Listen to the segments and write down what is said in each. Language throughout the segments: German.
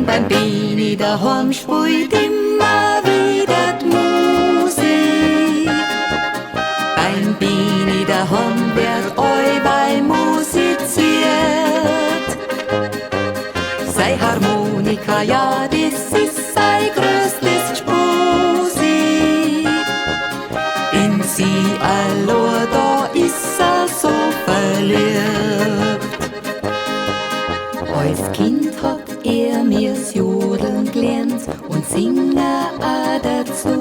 Beim Bini daheim spielt immer wieder die Musik. Beim Bini daheim wird allweil musiziert. Sei Harmonika, ja, das ist sein größtes Musik. In sie allein, da ist so verliebt. Als Kind hat mir's Jodeln gelernt und singen auch dazu.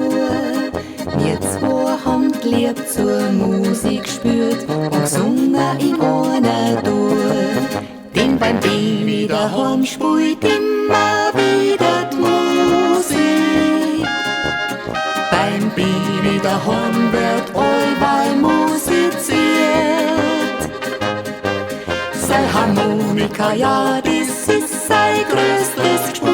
Wir zwei haben die Liebe zur Musik gespürt und gesungen in einer Tour. Denn beim Bini daheim spielt immer wieder die Musik. Beim Bini daheim wird allweil musiziert. Sei Harmonika, ja, das ist sein größtes Musik.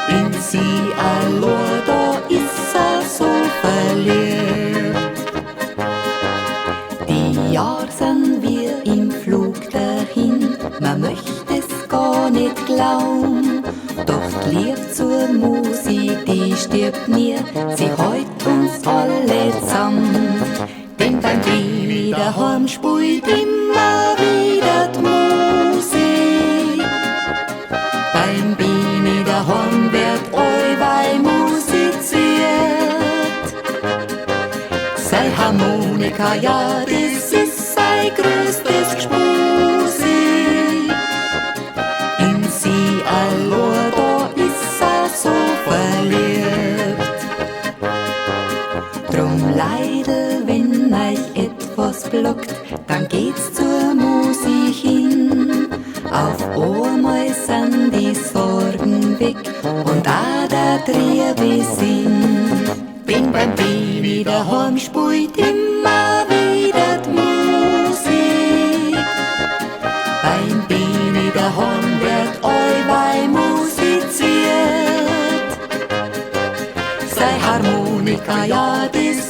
In sie allein, da ist so verliebt. Die Jahre sind wir im Flug dahin, man möchte es gar nicht glauben. Doch die Liebe zur Musik, die stirbt nie, sie heut uns alle zusammen. Denn beim Bini daheim spielt immer wieder die Musik. Beim Bini daheim wird allweil musiziert. Sei Harmonika, ja, das ist sein größtes Musik. In sie allein, da ist so verliebt. Drum leider, wenn euch etwas blockt, dann geht's zur Musik hin. Auf einmal sind die Sorgen weg und auch der Triebesinn. Denn beim Bini daheim spielt immer wieder die Musik. Beim Bini daheim wird allweil musiziert. Sei Harmonika, ja, das